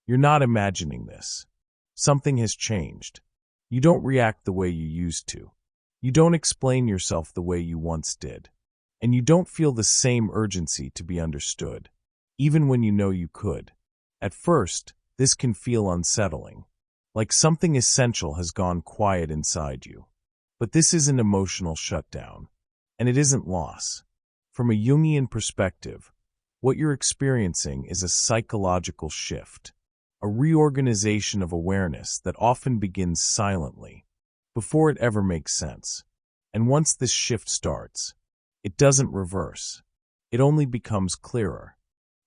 You're not imagining this. Something has changed. You don't react the way you used to. You don't explain yourself the way you once did. And you don't feel the same urgency to be understood, even when you know you could. At first, this can feel unsettling, like something essential has gone quiet inside you. But this isn't emotional shutdown, and it isn't loss. From a Jungian perspective, what you're experiencing is a psychological shift, a reorganization of awareness that often begins silently, before it ever makes sense. And once this shift starts, it doesn't reverse. It only becomes clearer.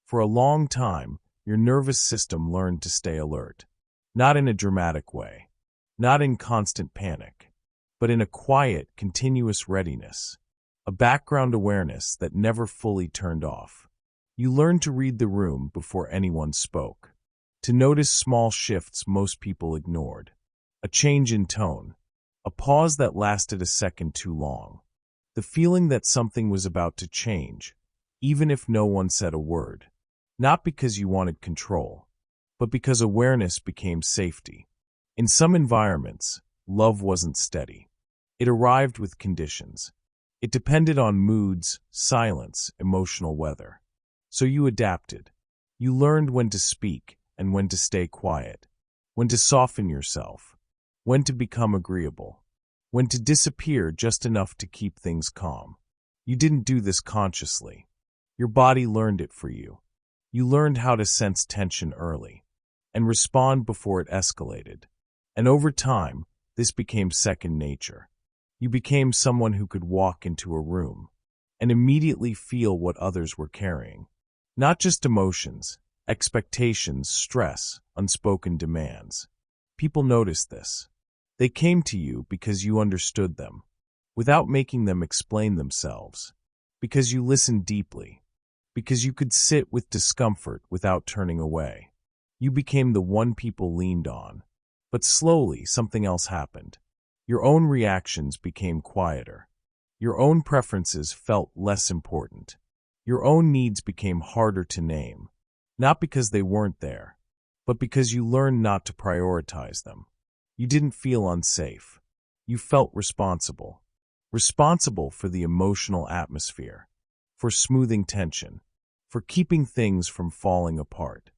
For a long time, your nervous system learned to stay alert, not in a dramatic way, not in constant panic, but in a quiet, continuous readiness, a background awareness that never fully turned off. You learned to read the room before anyone spoke, to notice small shifts most people ignored, a change in tone, a pause that lasted a second too long, the feeling that something was about to change, even if no one said a word, not because you wanted control, but because awareness became safety. In some environments, love wasn't steady. It arrived with conditions. It depended on moods, silence, emotional weather. So you adapted. You learned when to speak and when to stay quiet, when to soften yourself, when to become agreeable, when to disappear just enough to keep things calm. You didn't do this consciously. Your body learned it for you. You learned how to sense tension early and respond before it escalated. And over time, this became second nature. You became someone who could walk into a room and immediately feel what others were carrying. Not just emotions, expectations, stress, unspoken demands. People noticed this. They came to you because you understood them, without making them explain themselves, because you listened deeply, because you could sit with discomfort without turning away. You became the one people leaned on. But slowly, something else happened. Your own reactions became quieter. Your own preferences felt less important. Your own needs became harder to name, not because they weren't there, but because you learned not to prioritize them. You didn't feel unsafe. You felt responsible. Responsible for the emotional atmosphere, for smoothing tension, for keeping things from falling apart.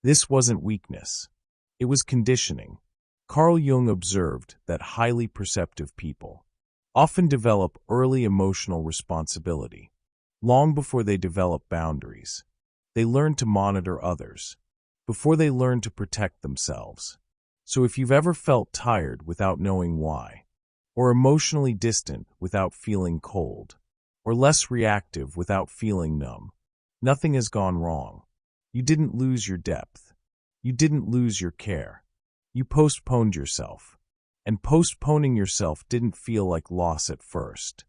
This wasn't weakness. It was conditioning. Carl Jung observed that highly perceptive people often develop early emotional responsibility. Long before they develop boundaries, they learn to monitor others, before they learn to protect themselves. So if you've ever felt tired without knowing why, or emotionally distant without feeling cold, or less reactive without feeling numb, nothing has gone wrong. You didn't lose your depth. You didn't lose your care. You postponed yourself. And postponing yourself didn't feel like loss at first.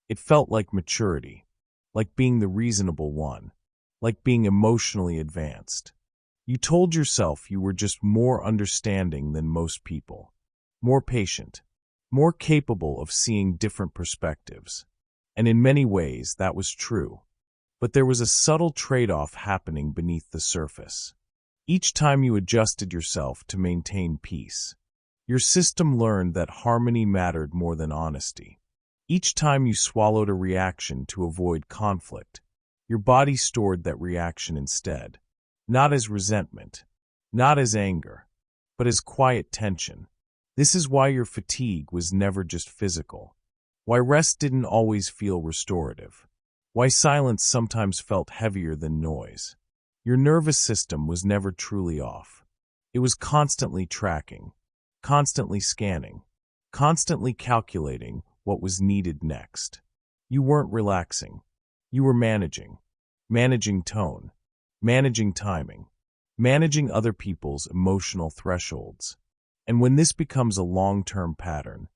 It felt like maturity, like being the reasonable one, like being emotionally advanced. You told yourself you were just more understanding than most people, more patient, more capable of seeing different perspectives. And in many ways, that was true. But there was a subtle trade-off happening beneath the surface. Each time you adjusted yourself to maintain peace, your system learned that harmony mattered more than honesty. Each time you swallowed a reaction to avoid conflict, your body stored that reaction instead, not as resentment, not as anger, but as quiet tension. This is why your fatigue was never just physical, why rest didn't always feel restorative, why silence sometimes felt heavier than noise. Your nervous system was never truly off. It was constantly tracking, constantly scanning, constantly calculating what was needed next. You weren't relaxing. You were managing. Managing tone, managing timing, managing other people's emotional thresholds. And when this becomes a long-term pattern,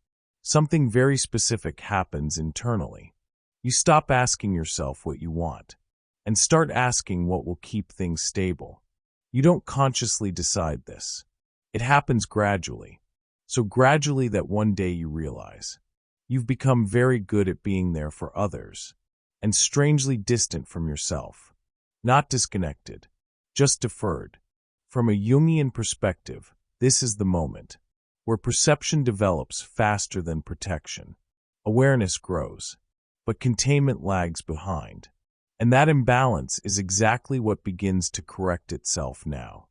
something very specific happens internally. You stop asking yourself what you want, and start asking what will keep things stable. You don't consciously decide this. It happens gradually. So gradually that one day you realize you've become very good at being there for others and strangely distant from yourself. Not disconnected, just deferred. From a Jungian perspective, this is the moment where perception develops faster than protection. Awareness grows, but containment lags behind. And that imbalance is exactly what begins to correct itself now.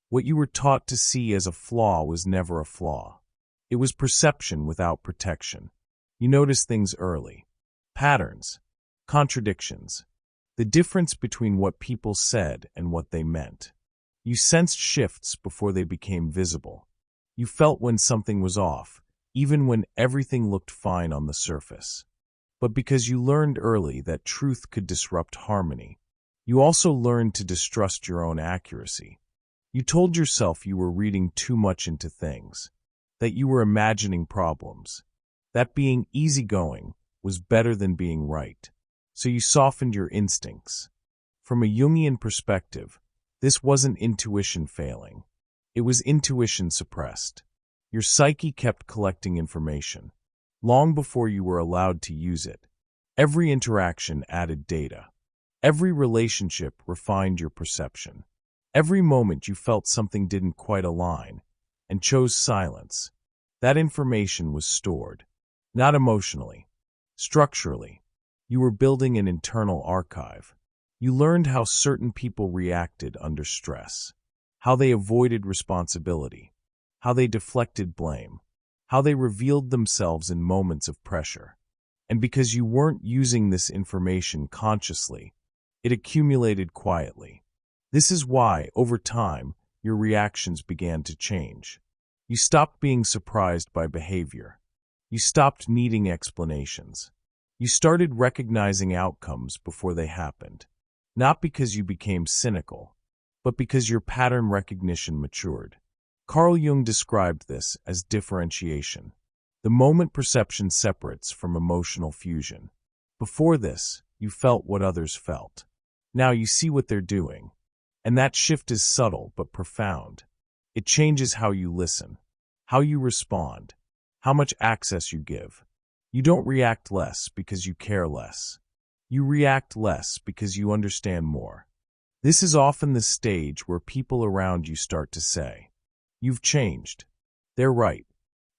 What you were taught to see as a flaw was never a flaw. It was perception without protection. You notice things early. Patterns, contradictions, the difference between what people said and what they meant. You sensed shifts before they became visible. You felt when something was off, even when everything looked fine on the surface. But because you learned early that truth could disrupt harmony, you also learned to distrust your own accuracy. You told yourself you were reading too much into things, that you were imagining problems, that being easygoing was better than being right. So you softened your instincts. From a Jungian perspective, this wasn't intuition failing. It was intuition suppressed. Your psyche kept collecting information. Long before you were allowed to use it, every interaction added data. Every relationship refined your perception. Every moment you felt something didn't quite align and chose silence. That information was stored, not emotionally, structurally. You were building an internal archive. You learned how certain people reacted under stress, how they avoided responsibility, how they deflected blame, how they revealed themselves in moments of pressure. And because you weren't using this information consciously, it accumulated quietly. This is why, over time, your reactions began to change. You stopped being surprised by behavior. You stopped needing explanations. You started recognizing outcomes before they happened. Not because you became cynical, but because your pattern recognition matured. Carl Jung described this as differentiation, the moment perception separates from emotional fusion. Before this, you felt what others felt. Now you see what they're doing. And that shift is subtle but profound. It changes how you listen, how you respond, how much access you give. You don't react less because you care less. You react less because you understand more. This is often the stage where people around you start to say, "You've changed." They're right.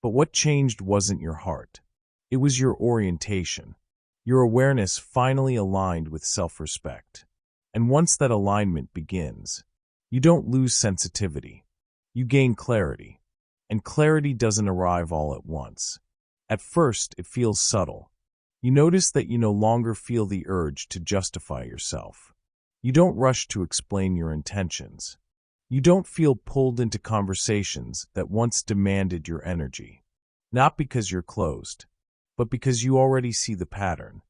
But what changed wasn't your heart. It was your orientation. Your awareness finally aligned with self-respect. And once that alignment begins, you don't lose sensitivity. You gain clarity. And clarity doesn't arrive all at once. At first, it feels subtle. You notice that you no longer feel the urge to justify yourself. You don't rush to explain your intentions. You don't feel pulled into conversations that once demanded your energy. Not because you're closed, but because you already see the pattern.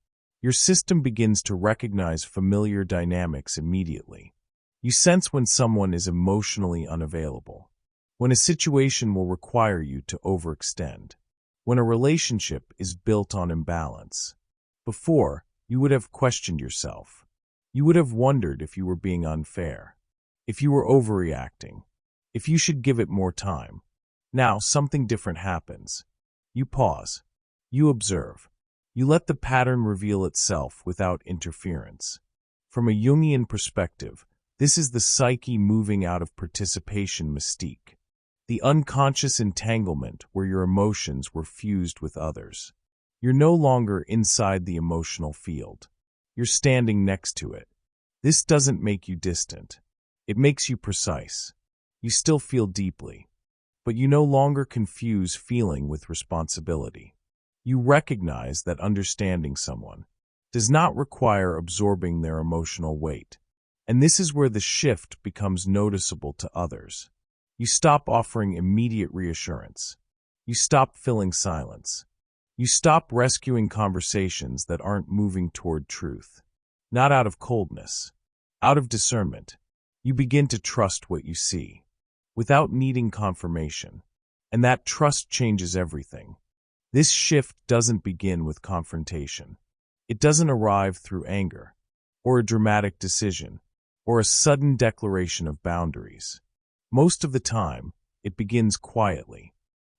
Your system begins to recognize familiar dynamics immediately. You sense when someone is emotionally unavailable, when a situation will require you to overextend, when a relationship is built on imbalance. Before, you would have questioned yourself. You would have wondered if you were being unfair, if you were overreacting, if you should give it more time. Now, something different happens. You pause. You observe. You let the pattern reveal itself without interference. From a Jungian perspective, this is the psyche moving out of participation mystique, the unconscious entanglement where your emotions were fused with others. You're no longer inside the emotional field. You're standing next to it. This doesn't make you distant. It makes you precise. You still feel deeply, but you no longer confuse feeling with responsibility. You recognize that understanding someone does not require absorbing their emotional weight. And this is where the shift becomes noticeable to others. You stop offering immediate reassurance. You stop filling silence. You stop rescuing conversations that aren't moving toward truth. Not out of coldness, out of discernment. You begin to trust what you see, without needing confirmation. And that trust changes everything. This shift doesn't begin with confrontation. It doesn't arrive through anger, or a dramatic decision, or a sudden declaration of boundaries. Most of the time, it begins quietly.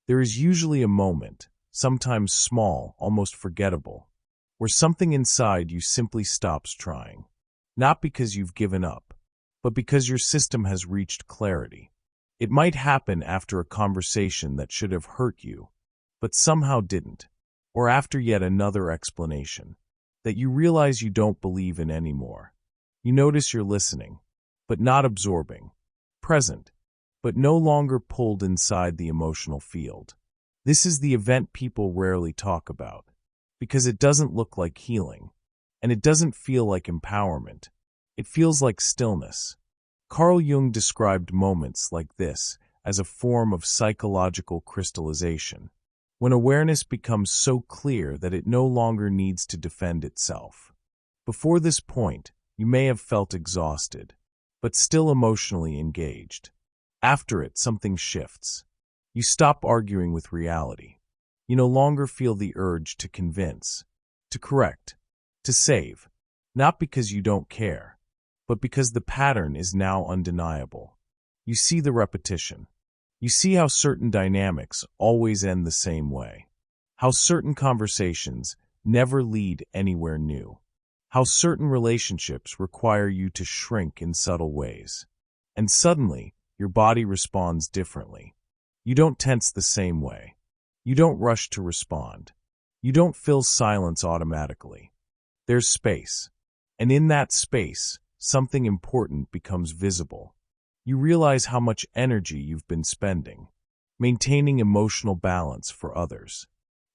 There is usually a moment, sometimes small, almost forgettable, where something inside you simply stops trying. Not because you've given up, but because your system has reached clarity. It might happen after a conversation that should have hurt you, but somehow didn't, or after yet another explanation that you realize you don't believe in anymore. You notice you're listening, but not absorbing, present, but no longer pulled inside the emotional field. This is the event people rarely talk about, because it doesn't look like healing, and it doesn't feel like empowerment. It feels like stillness. Carl Jung described moments like this as a form of psychological crystallization, when awareness becomes so clear that it no longer needs to defend itself. Before this point, you may have felt exhausted, but still emotionally engaged. After it, something shifts. You stop arguing with reality. You no longer feel the urge to convince, to correct, to save, not because you don't care, but because the pattern is now undeniable. You see the repetition. You see how certain dynamics always end the same way, how certain conversations never lead anywhere new, how certain relationships require you to shrink in subtle ways. And suddenly, your body responds differently. You don't tense the same way. You don't rush to respond. You don't fill silence automatically. There's space. And in that space, something important becomes visible. You realize how much energy you've been spending, maintaining emotional balance for others.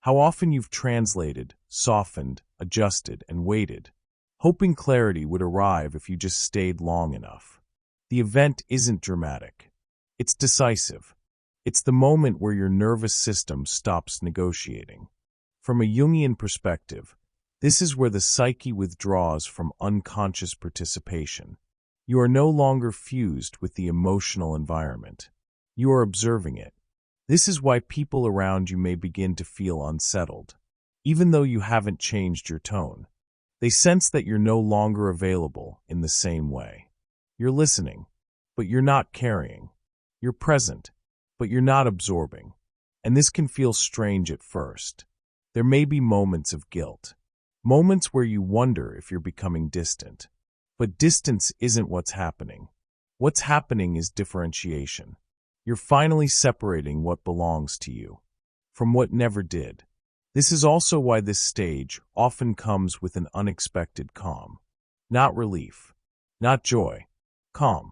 How often you've translated, softened, adjusted, and waited, hoping clarity would arrive if you just stayed long enough. The event isn't dramatic. It's decisive. It's the moment where your nervous system stops negotiating. From a Jungian perspective, this is where the psyche withdraws from unconscious participation. You are no longer fused with the emotional environment. You are observing it. This is why people around you may begin to feel unsettled, even though you haven't changed your tone. They sense that you're no longer available in the same way. You're listening, but you're not carrying. You're present, but you're not absorbing. And this can feel strange at first. There may be moments of guilt, moments where you wonder if you're becoming distant. But distance isn't what's happening. What's happening is differentiation. You're finally separating what belongs to you from what never did. This is also why this stage often comes with an unexpected calm. Not relief, not joy, calm.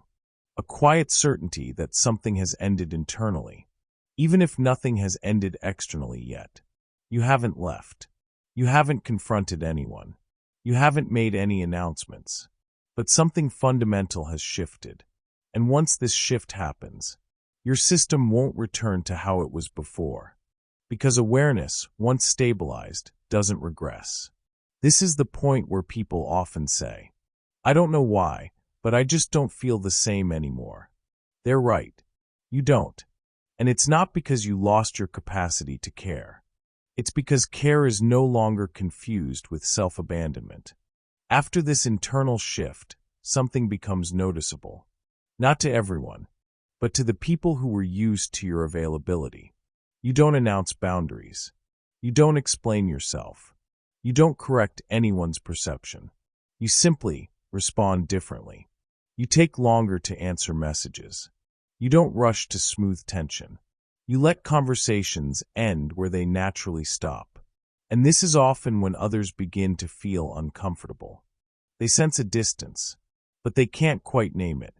A quiet certainty that something has ended internally, even if nothing has ended externally yet. You haven't left. You haven't confronted anyone. You haven't made any announcements. But something fundamental has shifted. And once this shift happens, your system won't return to how it was before. Because awareness, once stabilized, doesn't regress. This is the point where people often say, "I don't know why, but I just don't feel the same anymore." They're right. You don't. And it's not because you lost your capacity to care. It's because care is no longer confused with self-abandonment. After this internal shift, something becomes noticeable. Not to everyone, but to the people who were used to your availability. You don't announce boundaries. You don't explain yourself. You don't correct anyone's perception. You simply respond differently. You take longer to answer messages. You don't rush to smooth tension. You let conversations end where they naturally stop. And this is often when others begin to feel uncomfortable. They sense a distance, but they can't quite name it.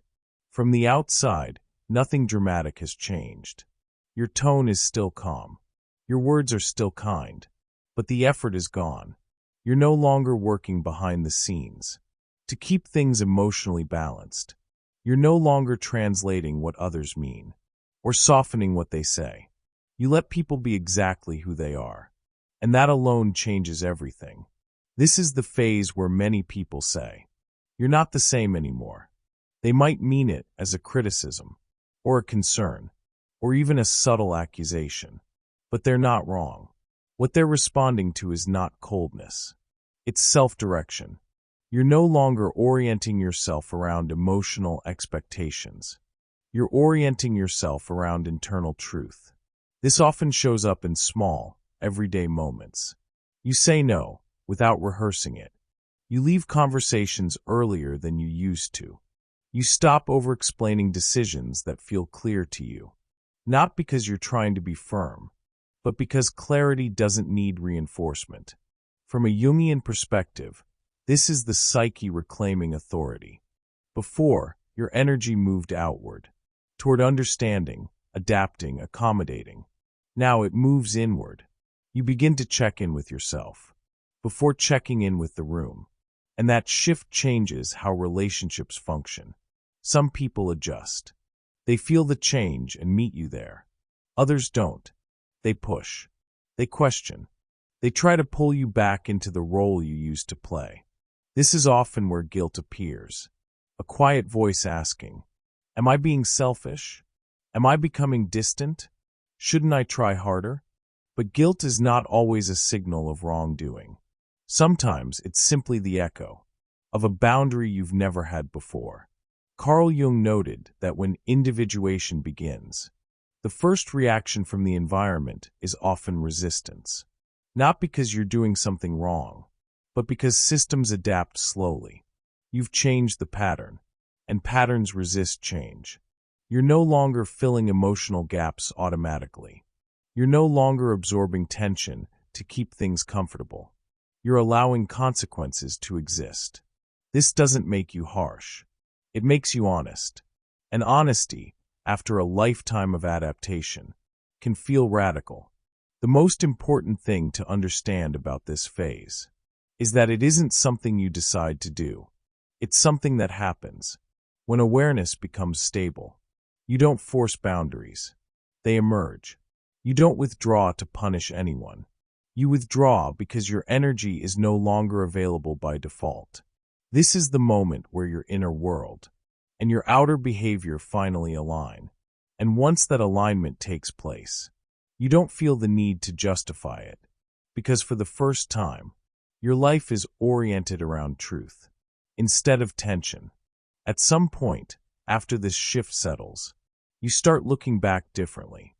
From the outside, nothing dramatic has changed. Your tone is still calm. Your words are still kind, but the effort is gone. You're no longer working behind the scenes to keep things emotionally balanced. You're no longer translating what others mean or softening what they say. You let people be exactly who they are, and that alone changes everything. This is the phase where many people say, "You're not the same anymore." They might mean it as a criticism, or a concern, or even a subtle accusation, but they're not wrong. What they're responding to is not coldness. It's self-direction. You're no longer orienting yourself around emotional expectations. You're orienting yourself around internal truth. This often shows up in small, everyday moments. You say no without rehearsing it. You leave conversations earlier than you used to. You stop over-explaining decisions that feel clear to you, not because you're trying to be firm, but because clarity doesn't need reinforcement. From a Jungian perspective, this is the psyche reclaiming authority. Before, your energy moved outward, toward understanding, adapting, accommodating. Now it moves inward. You begin to check in with yourself, before checking in with the room. And that shift changes how relationships function. Some people adjust. They feel the change and meet you there. Others don't. They push. They question. They try to pull you back into the role you used to play. This is often where guilt appears. A quiet voice asking, "Am I being selfish? Am I becoming distant? Shouldn't I try harder?" But guilt is not always a signal of wrongdoing. Sometimes it's simply the echo of a boundary you've never had before. Carl Jung noted that when individuation begins, the first reaction from the environment is often resistance. Not because you're doing something wrong, but because systems adapt slowly. You've changed the pattern, and patterns resist change. You're no longer filling emotional gaps automatically. You're no longer absorbing tension to keep things comfortable. You're allowing consequences to exist. This doesn't make you harsh. It makes you honest. And honesty, after a lifetime of adaptation, can feel radical. The most important thing to understand about this phase is that it isn't something you decide to do. It's something that happens when awareness becomes stable. You don't force boundaries. They emerge. You don't withdraw to punish anyone. You withdraw because your energy is no longer available by default. This is the moment where your inner world and your outer behavior finally align. And once that alignment takes place, you don't feel the need to justify it, because for the first time, your life is oriented around truth, instead of tension. At some point, after this shift settles, you start looking back differently,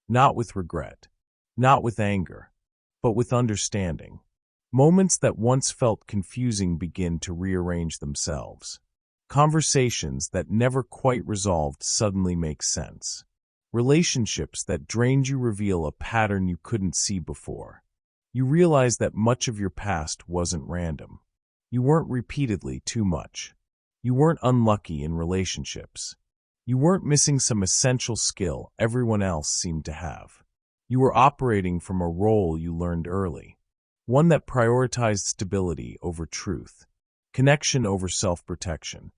not with regret, not with anger, but with understanding. Moments that once felt confusing begin to rearrange themselves. Conversations that never quite resolved suddenly make sense. Relationships that drained you reveal a pattern you couldn't see before. You realize that much of your past wasn't random. You weren't repeatedly too much. You weren't unlucky in relationships. You weren't missing some essential skill everyone else seemed to have. You were operating from a role you learned early, one that prioritized stability over truth, connection over self-protection.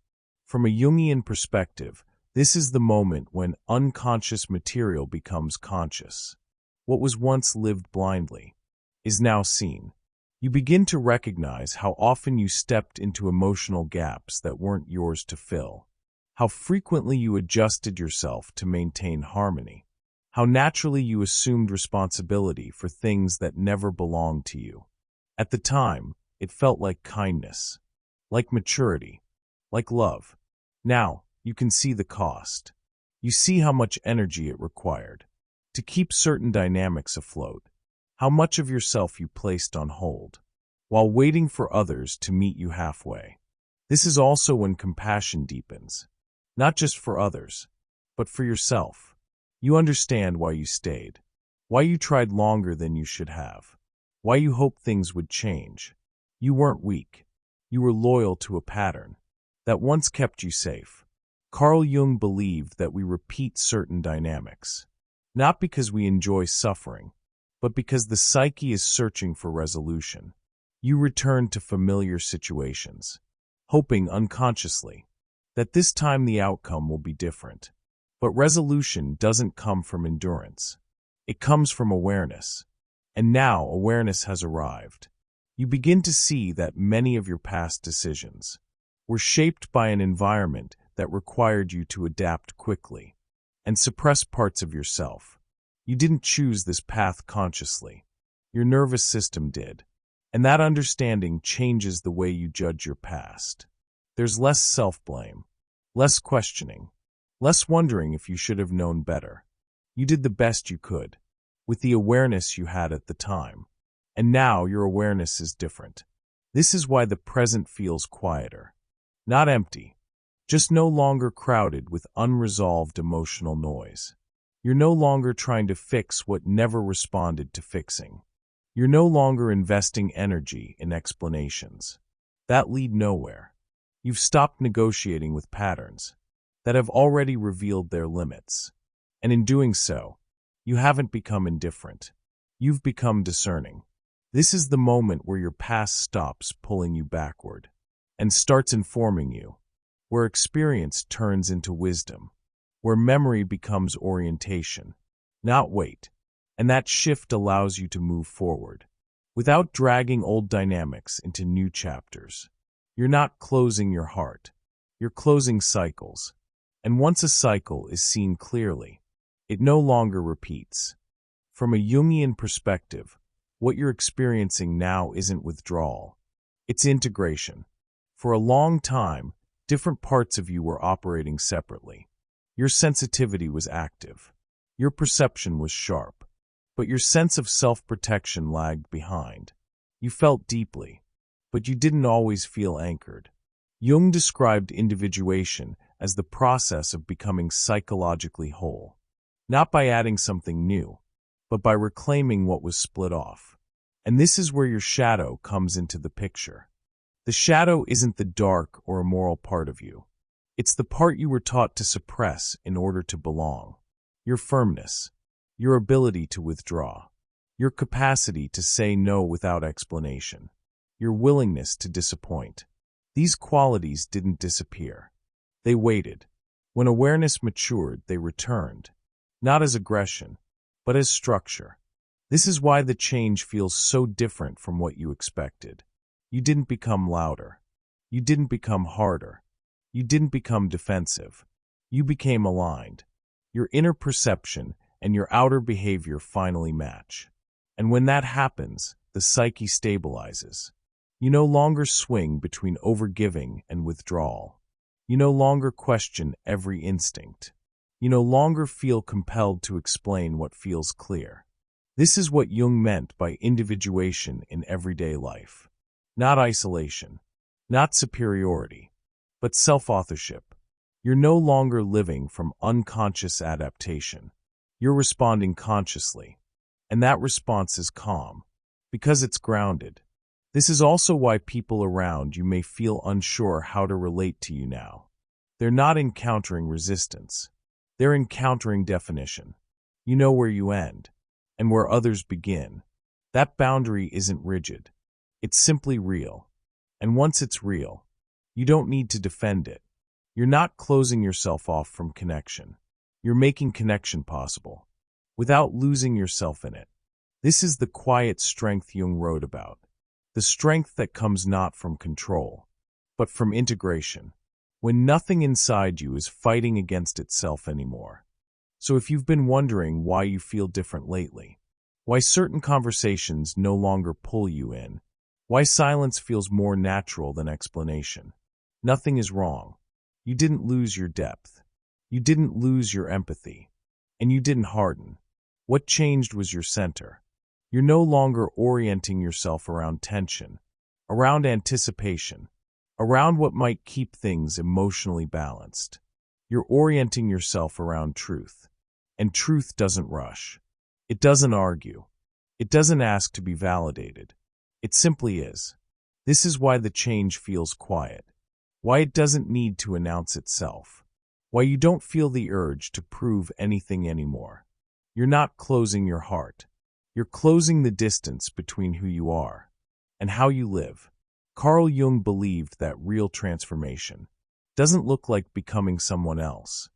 From a Jungian perspective, this is the moment when unconscious material becomes conscious. What was once lived blindly is now seen. You begin to recognize how often you stepped into emotional gaps that weren't yours to fill, how frequently you adjusted yourself to maintain harmony, how naturally you assumed responsibility for things that never belonged to you. At the time, it felt like kindness, like maturity, like love. Now, you can see the cost. You see how much energy it required to keep certain dynamics afloat, how much of yourself you placed on hold, while waiting for others to meet you halfway. This is also when compassion deepens, not just for others, but for yourself. You understand why you stayed, why you tried longer than you should have, why you hoped things would change. You weren't weak. You were loyal to a pattern that once kept you safe. Carl Jung believed that we repeat certain dynamics, not because we enjoy suffering, but because the psyche is searching for resolution. You return to familiar situations, hoping unconsciously that this time the outcome will be different. But resolution doesn't come from endurance. It comes from awareness. And now awareness has arrived. You begin to see that many of your past decisions were shaped by an environment that required you to adapt quickly and suppress parts of yourself. You didn't choose this path consciously. Your nervous system did. And that understanding changes the way you judge your past. There's less self-blame, less questioning, less wondering if you should have known better. You did the best you could, with the awareness you had at the time. And now your awareness is different. This is why the present feels quieter. Not empty, just no longer crowded with unresolved emotional noise. You're no longer trying to fix what never responded to fixing. You're no longer investing energy in explanations that lead nowhere. You've stopped negotiating with patterns that have already revealed their limits. And in doing so, you haven't become indifferent. You've become discerning. This is the moment where your past stops pulling you backward and starts informing you, where experience turns into wisdom, where memory becomes orientation, not weight, and that shift allows you to move forward without dragging old dynamics into new chapters. You're not closing your heart. You're closing cycles. And once a cycle is seen clearly, it no longer repeats. From a Jungian perspective, what you're experiencing now isn't withdrawal. It's integration. For a long time, different parts of you were operating separately. Your sensitivity was active. Your perception was sharp. But your sense of self-protection lagged behind. You felt deeply, but you didn't always feel anchored. Jung described individuation as the process of becoming psychologically whole, not by adding something new, but by reclaiming what was split off. And this is where your shadow comes into the picture. The shadow isn't the dark or immoral part of you. It's the part you were taught to suppress in order to belong. Your firmness, your ability to withdraw, your capacity to say no without explanation, your willingness to disappoint. These qualities didn't disappear. They waited. When awareness matured, they returned, not as aggression, but as structure. This is why the change feels so different from what you expected. You didn't become louder. You didn't become harder. You didn't become defensive. You became aligned. Your inner perception and your outer behavior finally match. And when that happens, the psyche stabilizes. You no longer swing between overgiving and withdrawal. You no longer question every instinct. You no longer feel compelled to explain what feels clear. This is what Jung meant by individuation in everyday life. Not isolation, not superiority, but self-authorship. You're no longer living from unconscious adaptation. You're responding consciously, and that response is calm, because it's grounded. This is also why people around you may feel unsure how to relate to you now. They're not encountering resistance. They're encountering definition. You know where you end, and where others begin. That boundary isn't rigid. It's simply real. And once it's real, you don't need to defend it. You're not closing yourself off from connection. You're making connection possible, without losing yourself in it. This is the quiet strength Jung wrote about. The strength that comes not from control, but from integration, when nothing inside you is fighting against itself anymore. So if you've been wondering why you feel different lately, why certain conversations no longer pull you in, why silence feels more natural than explanation, nothing is wrong. You didn't lose your depth. You didn't lose your empathy. And you didn't harden. What changed was your center. You're no longer orienting yourself around tension, around anticipation, around what might keep things emotionally balanced. You're orienting yourself around truth. And truth doesn't rush. It doesn't argue. It doesn't ask to be validated. It simply is. This is why the change feels quiet. Why it doesn't need to announce itself. Why you don't feel the urge to prove anything anymore. You're not closing your heart. You're closing the distance between who you are and how you live. Carl Jung believed that real transformation doesn't look like becoming someone else.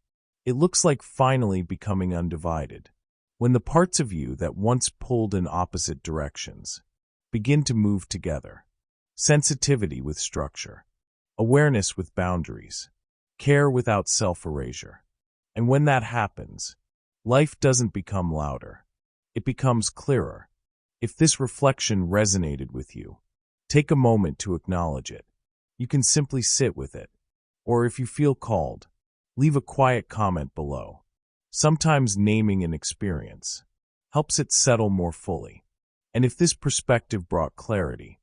It looks like finally becoming undivided. When the parts of you that once pulled in opposite directions begin to move together. Sensitivity with structure. Awareness with boundaries. Care without self-erasure. And when that happens, life doesn't become louder. It becomes clearer. If this reflection resonated with you, take a moment to acknowledge it. You can simply sit with it. Or if you feel called, leave a quiet comment below. Sometimes naming an experience helps it settle more fully. And if this perspective brought clarity,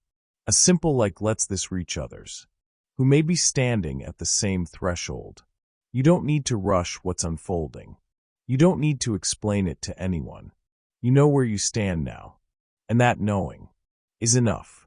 a simple like lets this reach others, who may be standing at the same threshold. You don't need to rush what's unfolding. You don't need to explain it to anyone. You know where you stand now, and that knowing is enough.